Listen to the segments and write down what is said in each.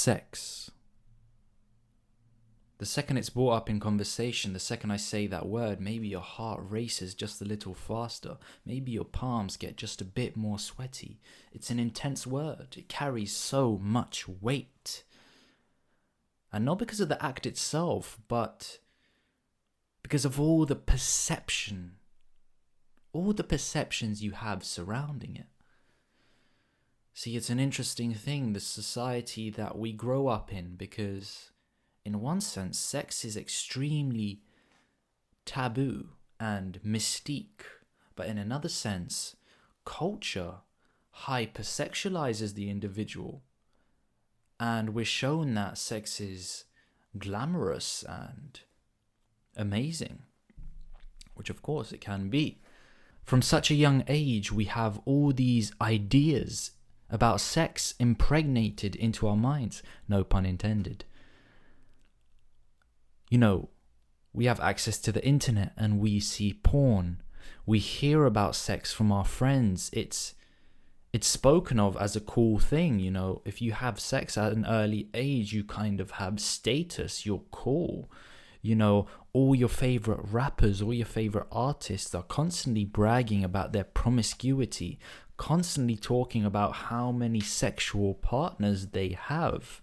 sex. The second it's brought up in conversation, the second I say that word, maybe your heart races just a little faster. Maybe your palms get just a bit more sweaty. It's an intense word. It carries so much weight. And not because of the act itself, but because of all the perceptions you have surrounding it. See, it's an interesting thing, the society that we grow up in, because in one sense, sex is extremely taboo and mystique. But in another sense, culture hypersexualizes the individual. And we're shown that sex is glamorous and amazing, which of course it can be. From such a young age, we have all these ideas about sex impregnated into our minds, no pun intended. You know, we have access to the internet and we see porn. We hear about sex from our friends. It's spoken of as a cool thing, you know. If you have sex at an early age, you kind of have status, you're cool. You know, all your favorite rappers, all your favorite artists are constantly bragging about their promiscuity, constantly talking about how many sexual partners they have.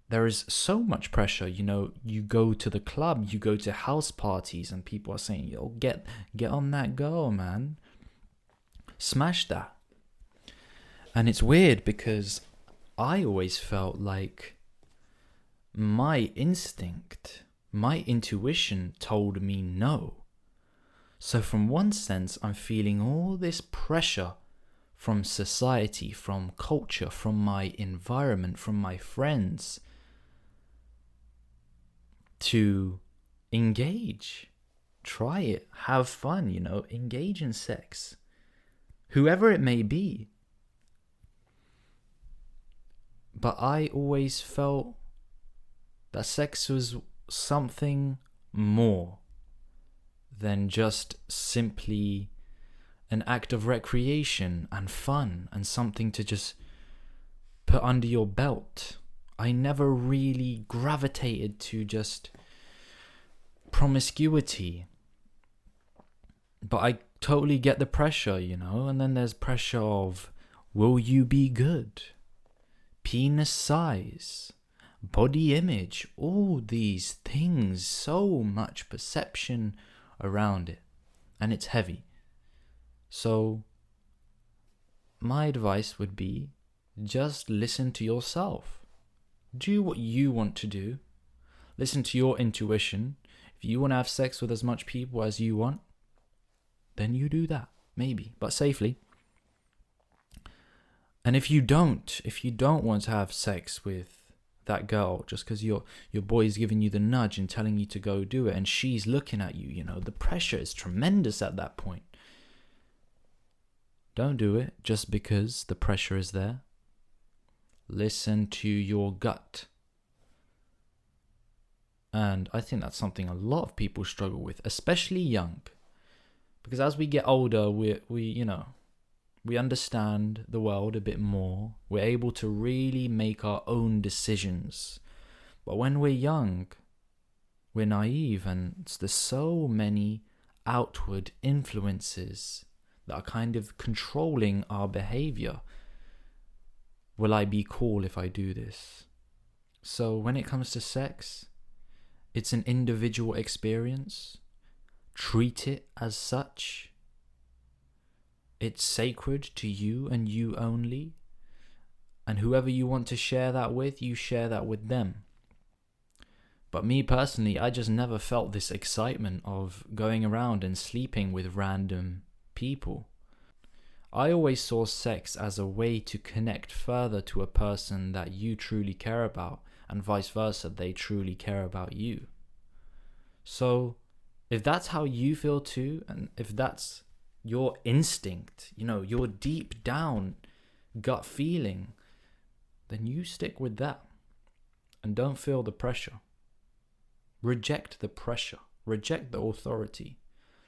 There is so much pressure, you know. You go to the club, you go to house parties, and people are saying, yo, get on that girl, man. Smash that. And it's weird because I always felt like my instinct, my intuition told me no. So from one sense, I'm feeling all this pressure from society, from culture, from my environment, from my friends, to engage, try it, have fun, you know, engage in sex, whoever it may be. But I always felt that sex was something more than just simply an act of recreation and fun and something to just put under your belt. I never really gravitated to just promiscuity. But I totally get the pressure, you know, and then there's pressure of, will you be good? Penis size, body image, all these things, so much perception around it, and it's heavy. So my advice would be, just listen to yourself. Do what you want to do. Listen to your intuition. If you want to have sex with as much people as you want, then you do that, maybe, but safely. And if you don't want to have sex with that girl just because your boy's giving you the nudge and telling you to go do it, and she's looking at you, you know, the pressure is tremendous at that point. Don't do it just because the pressure is there. Listen to your gut. And I think that's something a lot of people struggle with, especially young. Because as we get older, we understand the world a bit more. We're able to really make our own decisions. But when we're young, we're naive, and there's so many outward influences that are kind of controlling our behavior. Will I be cool if I do this? So when it comes to sex, it's an individual experience. Treat it as such. It's sacred to you and you only. And whoever you want to share that with, you share that with them. But me personally, I just never felt this excitement of going around and sleeping with random people. I always saw sex as a way to connect further to a person that you truly care about, and vice versa, they truly care about you. So, if that's how you feel too, and if that's your instinct, you know, your deep down gut feeling, then you stick with that. And don't feel the pressure. Reject the pressure. Reject the authority.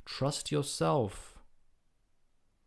Trust yourself.